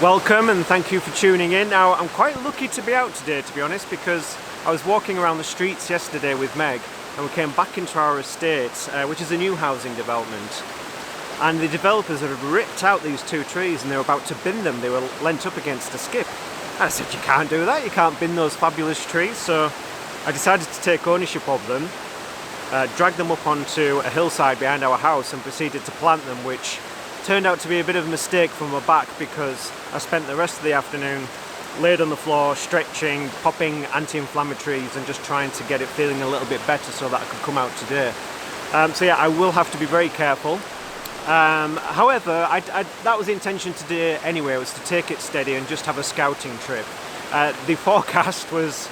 Welcome and thank you for tuning in. Now, I'm quite lucky to be out today, to be honest, because I was walking around the streets yesterday with Meg and we came back into our estate, which is a new housing development. And the developers had ripped out these two trees and they were about to bin them. They were lent up against a skip. And I said, you can't do that, you can't bin those fabulous trees. So I decided to take ownership of them, drag them up onto a hillside behind our house and proceeded to plant them, which turned out to be a bit of a mistake from my back because I spent the rest of the afternoon laid on the floor, stretching, popping anti-inflammatories and just trying to get it feeling a little bit better so that I could come out today. So yeah, I will have to be very careful. However, that was the intention today anyway, was to take it steady and just have a scouting trip. The forecast was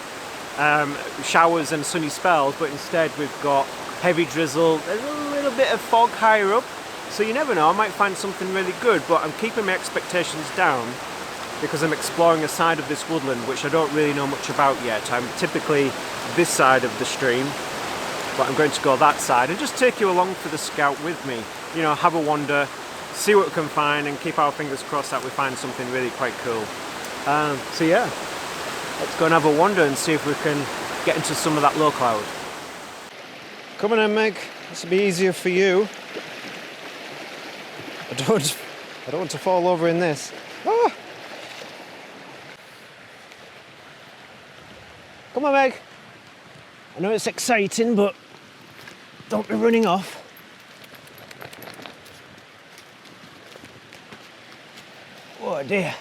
showers and sunny spells, but instead we've got heavy drizzle, there's a little bit of fog higher up. So you never know, I might find something really good, but I'm keeping my expectations down because I'm exploring a side of this woodland which I don't really know much about yet. I'm typically this side of the stream, but I'm going to go that side and just take you along for the scout with me. You know, have a wander, see what we can find and keep our fingers crossed that we find something really quite cool. So yeah, let's go and have a wander and see if we can get into some of that low cloud. Come on then, Meg, this will be easier for you. I don't want to fall over in this. Ah! Come on, Meg. I know it's exciting, but don't be running off. Oh dear.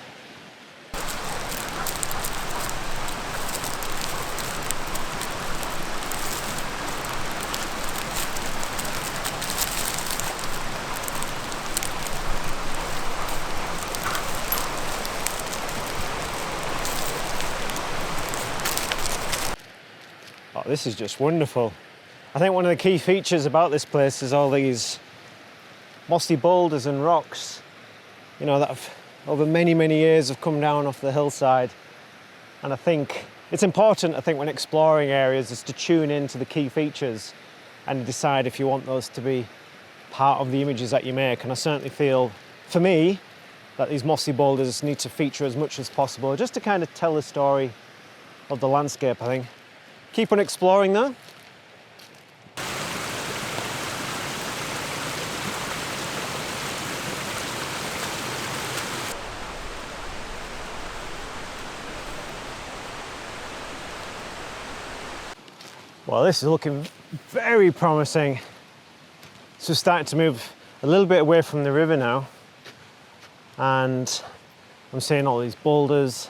Oh, this is just wonderful. I think one of the key features about this place is all these mossy boulders and rocks, you know, that have, over many, many years have come down off the hillside. And I think it's important, I think, when exploring areas is to tune into the key features and decide if you want those to be part of the images that you make. And I certainly feel, for me, that these mossy boulders need to feature as much as possible, just to kind of tell the story of the landscape, I think. Keep on exploring though. Well, this is looking very promising. So we're starting to move a little bit away from the river now. And I'm seeing all these boulders,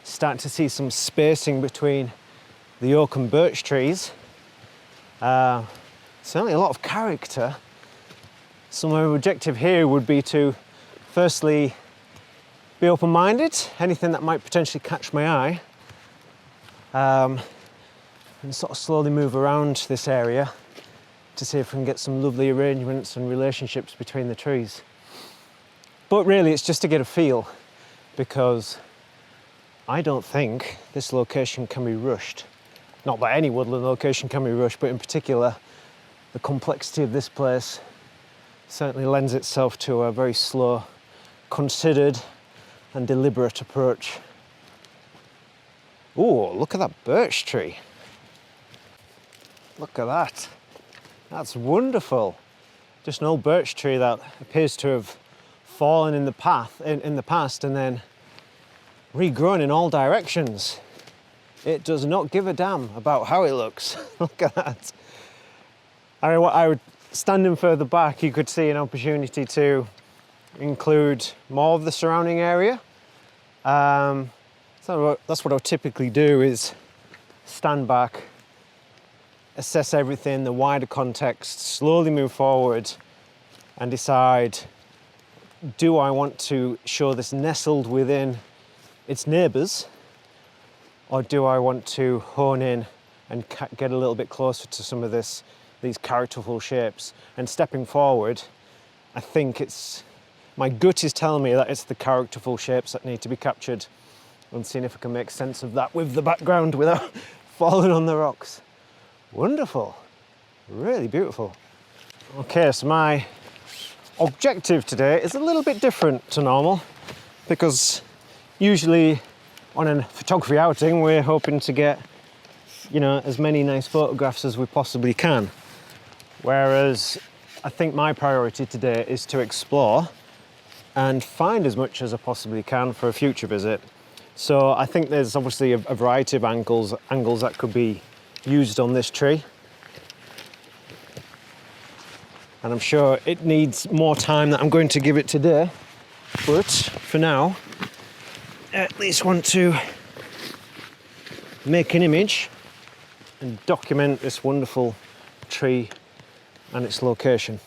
starting to see some spacing between the oak and birch trees. Certainly a lot of character. So my objective here would be to firstly be open-minded, anything that might potentially catch my eye, and sort of slowly move around this area to see if we can get some lovely arrangements and relationships between the trees. But really it's just to get a feel, because I don't think this location can be rushed. Not that any woodland location can be rushed, but in particular, the complexity of this place certainly lends itself to a very slow, considered and deliberate approach. Oh, look at that birch tree. Look at that. That's wonderful. Just an old birch tree that appears to have fallen in the past and then regrown in all directions. It does not give a damn about how it looks. Look at that. I would, standing further back, you could see an opportunity to include more of the surrounding area. So that's what I'll typically do, is stand back, assess everything, the wider context, slowly move forward and decide, do I want to show this nestled within its neighbours, or do I want to hone in and get a little bit closer to some of these characterful shapes? And stepping forward, I think my gut is telling me that it's the characterful shapes that need to be captured, and seeing if I can make sense of that with the background without falling on the rocks. Wonderful, really beautiful. Okay, so my objective today is a little bit different to normal, because usually on a photography outing we're hoping to get, you know, as many nice photographs as we possibly can. Whereas I think my priority today is to explore and find as much as I possibly can for a future visit. So I think there's obviously a variety of angles that could be used on this tree. And I'm sure it needs more time that I'm going to give it today. But for now, I at least want to make an image and document this wonderful tree and its location.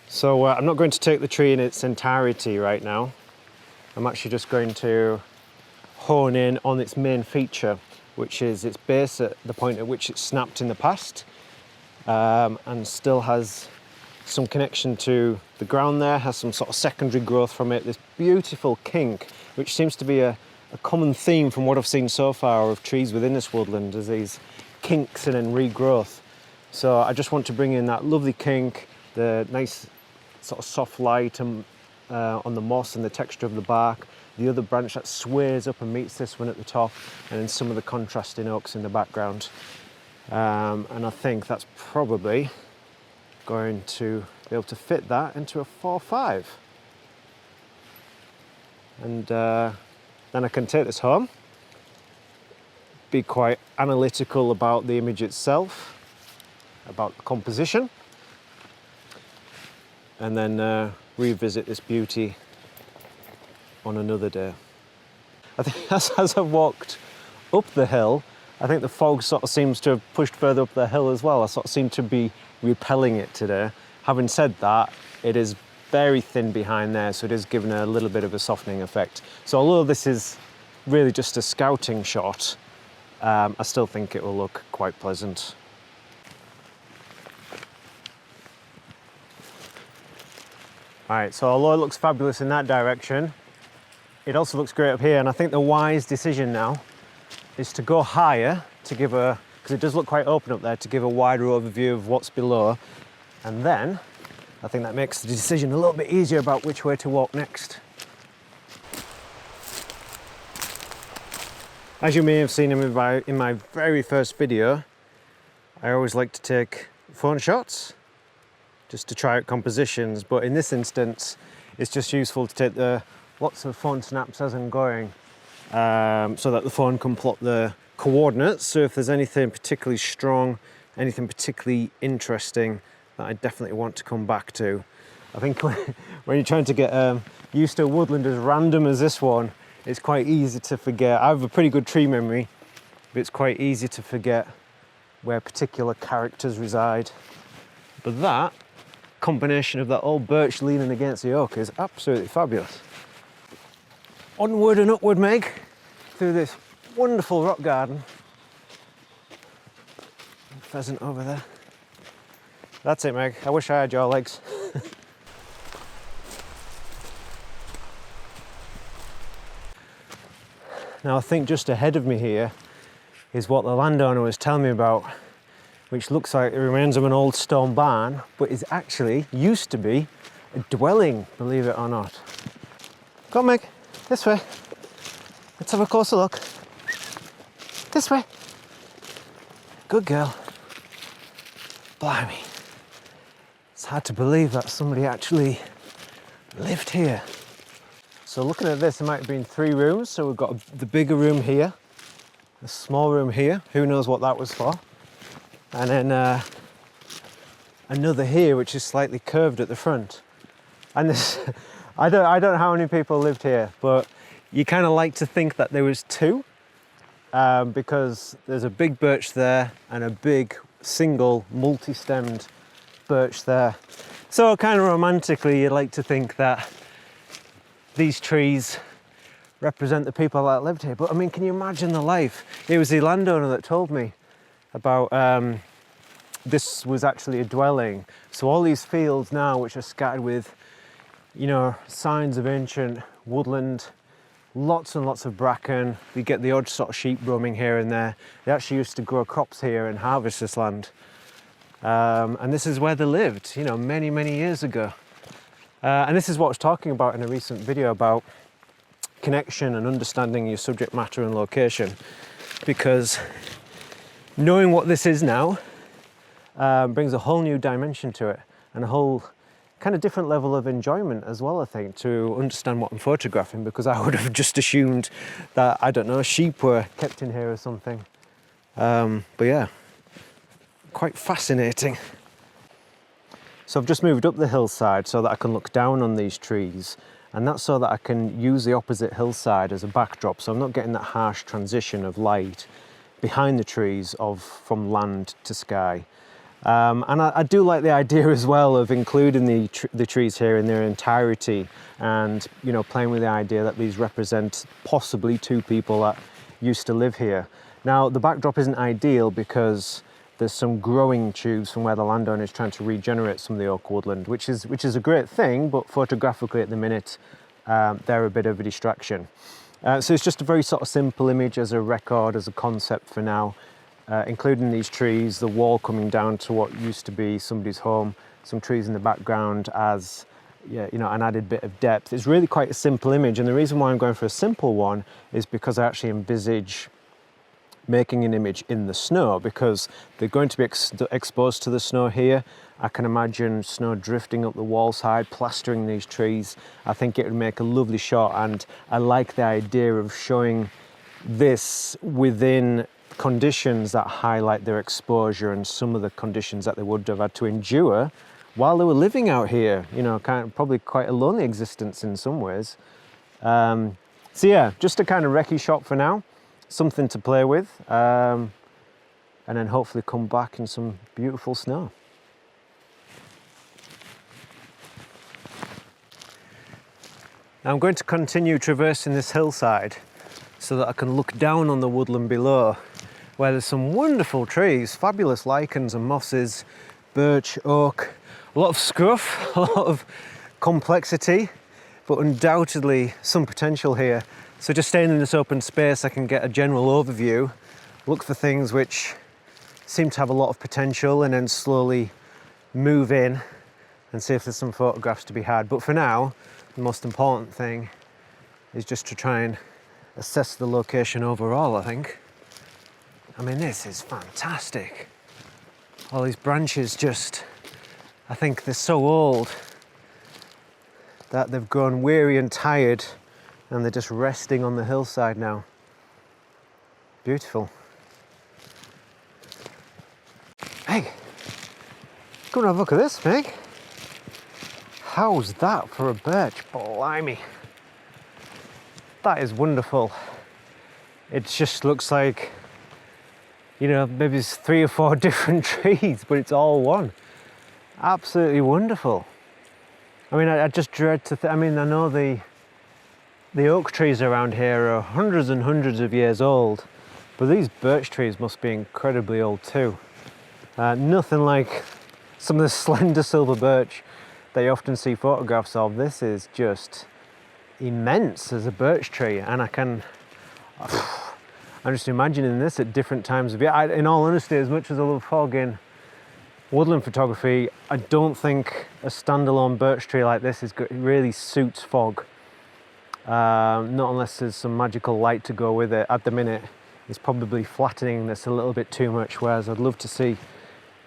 So I'm not going to take the tree in its entirety right now. I'm actually just going to hone in on its main feature, which is its base at the point at which it snapped in the past, and still has some connection to the ground there, has some sort of secondary growth from it. This beautiful kink, which seems to be a common theme from what I've seen so far of trees within this woodland, is these kinks and then regrowth. So I just want to bring in that lovely kink, the nice sort of soft light and, on the moss and the texture of the bark, the other branch that sways up and meets this one at the top, and then some of the contrasting oaks in the background. And I think that's probably going to be able to fit that into a 4:5. And then I can take this home, be quite analytical about the image itself, about the composition, and then revisit this beauty on another day. I think as I've walked up the hill, I think the fog sort of seems to have pushed further up the hill as well. I sort of seem to be repelling it today. Having said that, it is very thin behind there, so it is giving a little bit of a softening effect. So although this is really just a scouting shot, I still think it will look quite pleasant. Alright, so although it looks fabulous in that direction, it also looks great up here, and I think the wise decision now is to go higher to give a, because it does look quite open up there, to give a wider overview of what's below, and then I think that makes the decision a little bit easier about which way to walk next. As you may have seen in my very first video, I always like to take phone shots just to try out compositions, but in this instance it's just useful to take lots of phone snaps as I'm going, so that the phone can plot the coordinates. So if there's anything particularly strong, anything particularly interesting that I definitely want to come back to. I think when you're trying to get used to a woodland as random as this one, it's quite easy to forget. I have a pretty good tree memory, but it's quite easy to forget where particular characters reside. But that combination of that old birch leaning against the oak is absolutely fabulous. Onward and upward, Meg, through this wonderful rock garden. Pheasant over there. That's it, Meg. I wish I had your legs. Now I think just ahead of me here is what the landowner was telling me about, which looks like the remains of an old stone barn, but is actually used to be a dwelling, believe it or not. Come on, Meg, this way. Let's have a closer look. This way. Good girl. Blimey. It's hard to believe that somebody actually lived here. So looking at this, there might have been 3 rooms. So we've got the bigger room here, a small room here. Who knows what that was for? And then another here, which is slightly curved at the front. And this, I don't know how many people lived here, but you kind of like to think that there was 2, because there's a big birch there and a big single multi-stemmed birch there. So kind of romantically, you'd like to think that these trees represent the people that lived here. But I mean, can you imagine the life? It was the landowner that told me about this was actually a dwelling. So all these fields now, which are scattered with, you know, signs of ancient woodland, lots and lots of bracken. We get the odd sort of sheep roaming here and there. They actually used to grow crops here and harvest this land. And this is where they lived, you know, many, many years ago. And this is what I was talking about in a recent video about connection and understanding your subject matter and location, because knowing what this is now brings a whole new dimension to it and a whole kind of different level of enjoyment as well, I think, to understand what I'm photographing, because I would have just assumed that, I don't know, sheep were kept in here or something. But yeah, quite fascinating. So I've just moved up the hillside so that I can look down on these trees, and that's so that I can use the opposite hillside as a backdrop, so I'm not getting that harsh transition of light behind the trees from land to sky. And I do like the idea as well of including the trees here in their entirety, and playing with the idea that these represent possibly two people that used to live here. Now the backdrop isn't ideal because there's some growing tubes from where the landowner is trying to regenerate some of the oak woodland, which is a great thing, but photographically at the minute they're a bit of a distraction. So it's just a very sort of simple image as a record, as a concept for now. Including these trees, the wall coming down to what used to be somebody's home, some trees in the background as an added bit of depth. It's really quite a simple image, and the reason why I'm going for a simple one is because I actually envisage making an image in the snow, because they're going to be exposed to the snow here. I can imagine snow drifting up the wall side, plastering these trees. I think it would make a lovely shot, and I like the idea of showing this within conditions that highlight their exposure and some of the conditions that they would have had to endure while they were living out here. Probably quite a lonely existence in some ways. So yeah, just a kind of recce shot for now, something to play with, and then hopefully come back in some beautiful snow. Now I'm going to continue traversing this hillside so that I can look down on the woodland below, where there's some wonderful trees, fabulous lichens and mosses, birch, oak, a lot of scruff, a lot of complexity, but undoubtedly some potential here. So just staying in this open space, I can get a general overview, look for things which seem to have a lot of potential, and then slowly move in and see if there's some photographs to be had. But for now, the most important thing is just to try and assess the location overall, I think. I mean, this is fantastic. All these branches I think they're so old that they've grown weary and tired, and they're just resting on the hillside now. Beautiful. Hey, come and have a look at this, Meg. How's that for a birch? Blimey. That is wonderful. It just looks like, maybe it's 3 or 4 different trees, but it's all one. Absolutely wonderful. I mean, I just dread to I know the oak trees around here are hundreds and hundreds of years old, but these birch trees must be incredibly old too. Nothing like some of the slender silver birch that you often see photographs of. This is just immense as a birch tree, and I'm just imagining this at different times of year. In all honesty, as much as I love fog in woodland photography, I don't think a standalone birch tree like this really suits fog. Not unless there's some magical light to go with it. At the minute, it's probably flattening this a little bit too much, whereas I'd love to see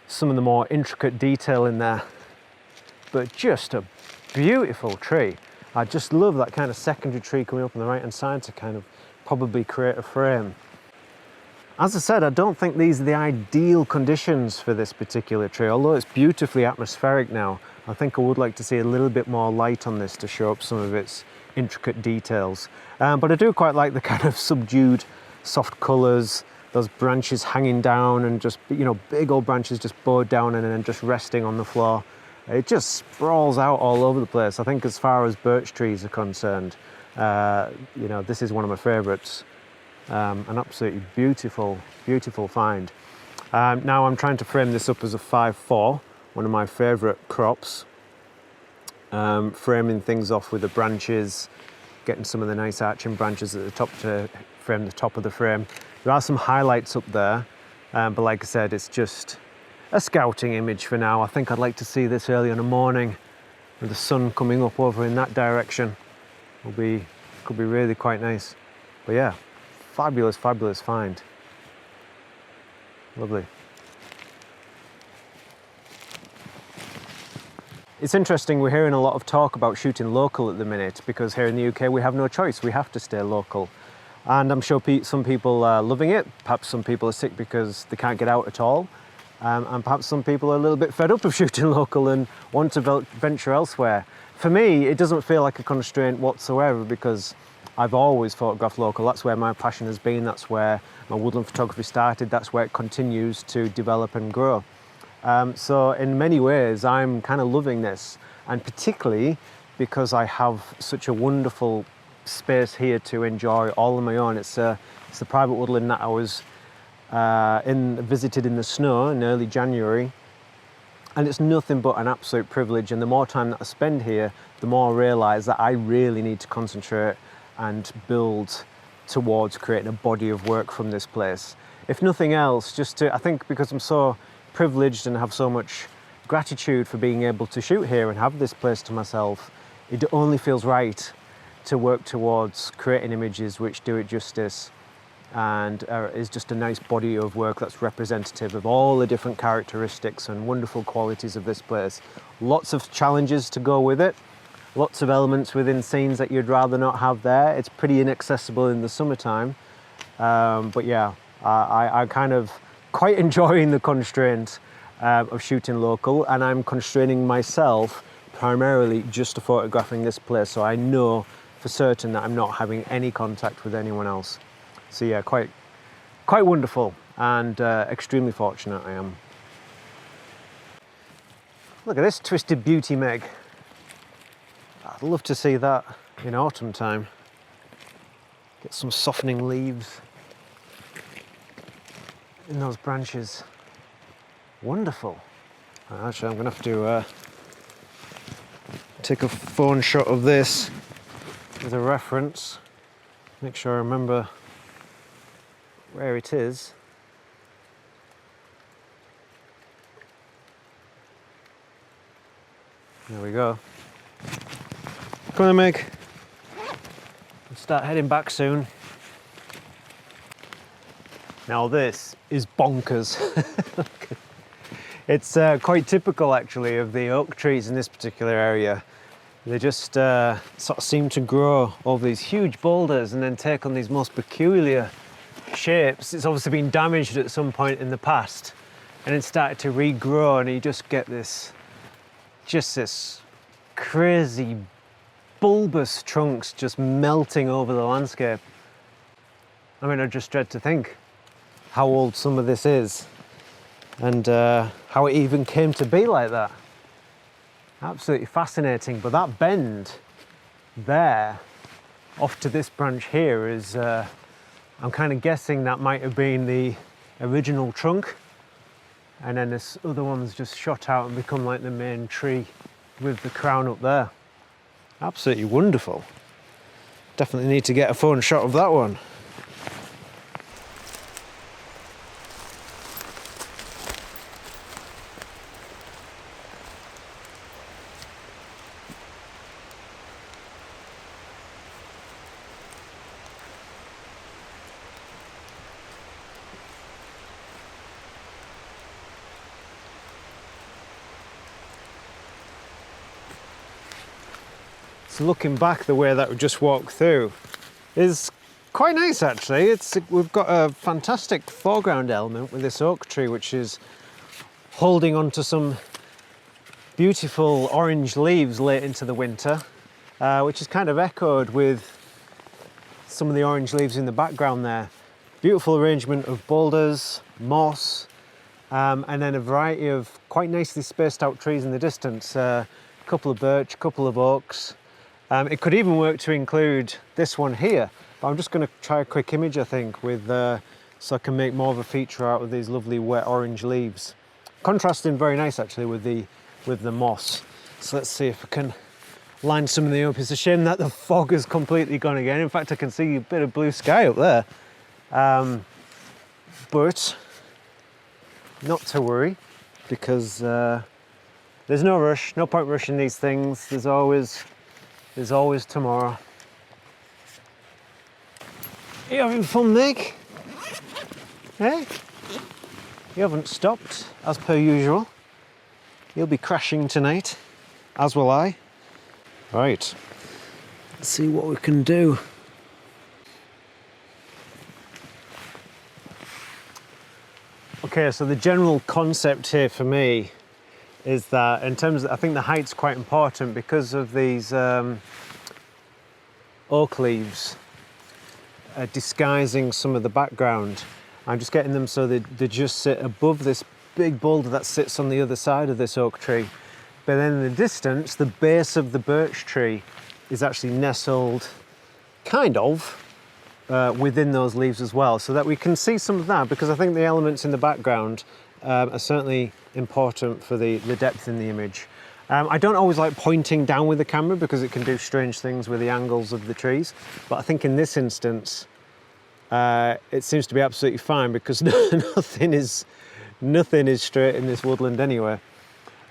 some of the more intricate detail in there. But just a beautiful tree. I just love that kind of secondary tree coming up on the right hand side to kind of probably create a frame. As I said, I don't think these are the ideal conditions for this particular tree, although it's beautifully atmospheric now. I think I would like to see a little bit more light on this to show up some of its intricate details. But I do quite like the kind of subdued, soft colours, those branches hanging down and just, big old branches just bowed down and then just resting on the floor. It just sprawls out all over the place. I think as far as birch trees are concerned, this is one of my favourites. An absolutely beautiful, beautiful find. Now I'm trying to frame this up as a 5:4, one of my favourite crops. Framing things off with the branches, getting some of the nice arching branches at the top to frame the top of the frame. There are some highlights up there, but like I said, it's just a scouting image for now. I think I'd like to see this early in the morning with the sun coming up over in that direction could be really quite nice. But yeah, fabulous find. Lovely. It's interesting, we're hearing a lot of talk about shooting local at the minute, because here in the UK we have no choice, we have to stay local. And I'm sure some people are loving it, perhaps some people are sick because they can't get out at all, and perhaps some people are a little bit fed up of shooting local and want to venture elsewhere. For me, it doesn't feel like a constraint whatsoever, because I've always photographed local. That's where my passion has been, that's where my woodland photography started, that's where it continues to develop and grow. So in many ways, I'm kind of loving this, and particularly because I have such a wonderful space here to enjoy all on my own. It's the private woodland that I was visited in the snow in early January, and it's nothing but an absolute privilege. And the more time that I spend here, the more I realise that I really need to concentrate and build towards creating a body of work from this place. If nothing else, I think because I'm so privileged and have so much gratitude for being able to shoot here and have this place to myself, it only feels right to work towards creating images which do it justice and is just a nice body of work that's representative of all the different characteristics and wonderful qualities of this place. Lots of challenges to go with it, lots of elements within scenes that you'd rather not have there. It's pretty inaccessible in the summertime, but yeah, I kind of quite enjoying the constraint of shooting local, and I'm constraining myself primarily just to photographing this place, so I know for certain that I'm not having any contact with anyone else. So yeah, quite wonderful, and extremely fortunate I am. Look at this twisted beauty, Meg. I'd love to see that in autumn time. Get some softening leaves in those branches. Wonderful. Actually, I'm gonna have to take a phone shot of this as a reference. Make sure I remember where it is. There we go. Come on, Meg. We'll start heading back soon. Now this is bonkers. It's quite typical actually of the oak trees in this particular area. They just sort of seem to grow over these huge boulders and then take on these most peculiar shapes. It's obviously been damaged at some point in the past and it started to regrow, and you just get this crazy bulbous trunks just melting over the landscape. I mean, I just dread to think how old some of this is and how it even came to be like that. Absolutely fascinating. But that bend there off to this branch here is, I'm kind of guessing that might have been the original trunk, and then this other one's just shot out and become like the main tree with the crown up there. Absolutely wonderful. Definitely need to get a phone shot of that one. So looking back, the way that we just walked through is quite nice actually. We've got a fantastic foreground element with this oak tree, which is holding onto some beautiful orange leaves late into the winter, which is kind of echoed with some of the orange leaves in the background there. Beautiful arrangement of boulders, moss, and then a variety of quite nicely spaced out trees in the distance. A couple of birch, a couple of oaks. It could even work to include this one here, but I'm just going to try a quick image, I think, with so I can make more of a feature out of these lovely wet orange leaves. Contrasting very nice actually with the moss. So let's see if I can line some of them up. It's a shame that the fog has completely gone again. In fact, I can see a bit of blue sky up there. But not to worry, because there's no rush, no point rushing these things. There's always tomorrow. You having fun, Meg? Hey? You haven't stopped, as per usual. You'll be crashing tonight, as will I. Right, let's see what we can do. Okay, so the general concept here for me is that in terms of, I think the height's quite important because of these oak leaves disguising some of the background. I'm just getting them so they just sit above this big boulder that sits on the other side of this oak tree. But then in the distance, the base of the birch tree is actually nestled kind of within those leaves as well, so that we can see some of that, because I think the elements in the background are certainly important for the depth in the image. I don't always like pointing down with the camera because it can do strange things with the angles of the trees, but I think in this instance it seems to be absolutely fine because nothing is straight in this woodland anyway.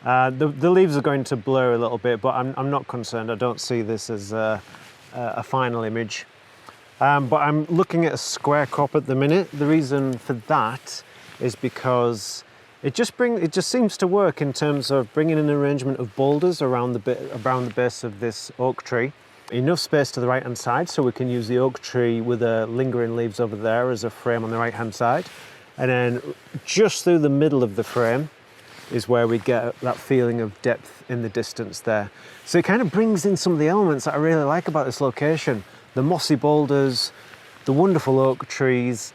The leaves are going to blur a little bit, but I'm not concerned. I don't see this as a final image. But I'm looking at a square crop at the minute. The reason for that is because it just seems to work in terms of bringing an arrangement of boulders around the base of this oak tree. Enough space to the right hand side so we can use the oak tree with the lingering leaves over there as a frame on the right hand side. And then just through the middle of the frame is where we get that feeling of depth in the distance there. So it kind of brings in some of the elements that I really like about this location. The mossy boulders, the wonderful oak trees,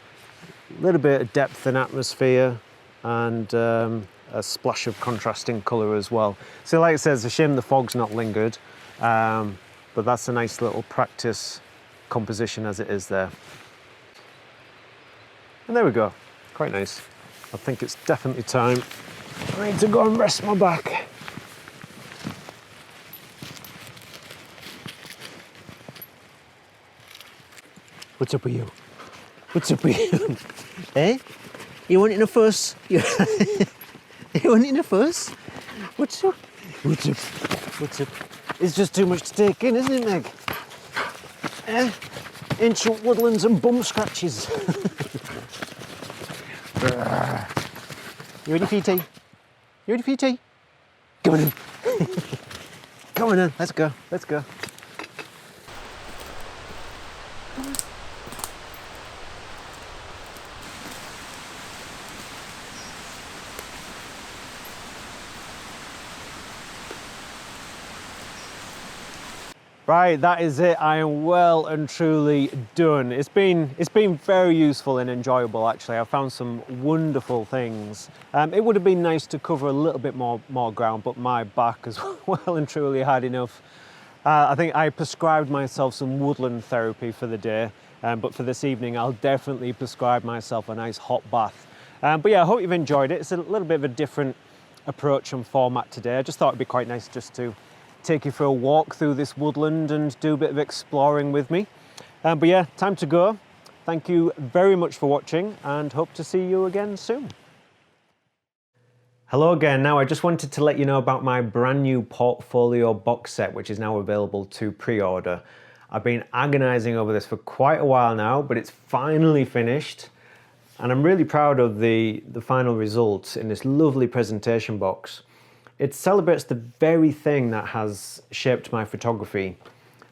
a little bit of depth and atmosphere, and a splash of contrasting colour as well. So like I said, it's a shame the fog's not lingered, but that's a nice little practice composition as it is there. And there we go, quite nice. I think it's definitely time I need to go and rest my back. What's up with you? What's up with you? Eh? You wanting a fuss? You wanting a fuss? What's up? What's up? What's up? It's just too much to take in, isn't it, Meg? Eh? Ancient woodlands and bum scratches. You ready for your tea? You ready for your tea? Come on in. Come on in. Let's go. Let's go. Right, that is it. I am well and truly done. It's been very useful and enjoyable actually. I found some wonderful things. It would have been nice to cover a little bit more ground, but my back is well and truly had enough. I think I prescribed myself some woodland therapy for the day, but for this evening I'll definitely prescribe myself a nice hot bath. But yeah, I hope you've enjoyed it. It's a little bit of a different approach and format today. I just thought it'd be quite nice just to take you for a walk through this woodland and do a bit of exploring with me. But yeah, time to go. Thank you very much for watching and hope to see you again soon. Hello again. Now I just wanted to let you know about my brand new portfolio box set, which is now available to pre-order. I've been agonizing over this for quite a while now, but it's finally finished. And I'm really proud of the final result in this lovely presentation box. It celebrates the very thing that has shaped my photography,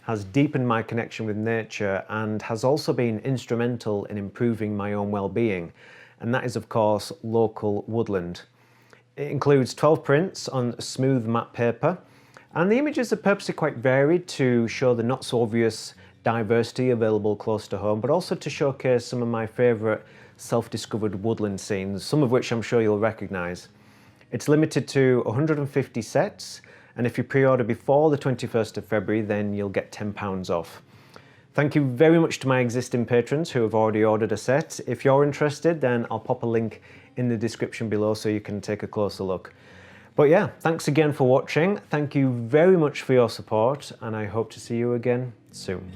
has deepened my connection with nature, and has also been instrumental in improving my own well-being. And that is, of course, local woodland. It includes 12 prints on smooth matte paper, and the images are purposely quite varied to show the not so obvious diversity available close to home, but also to showcase some of my favourite self-discovered woodland scenes, some of which I'm sure you'll recognise. It's limited to 150 sets, and if you pre-order before the 21st of February, then you'll get £10 off. Thank you very much to my existing patrons who have already ordered a set. If you're interested, then I'll pop a link in the description below so you can take a closer look. But yeah, thanks again for watching. Thank you very much for your support, and I hope to see you again soon.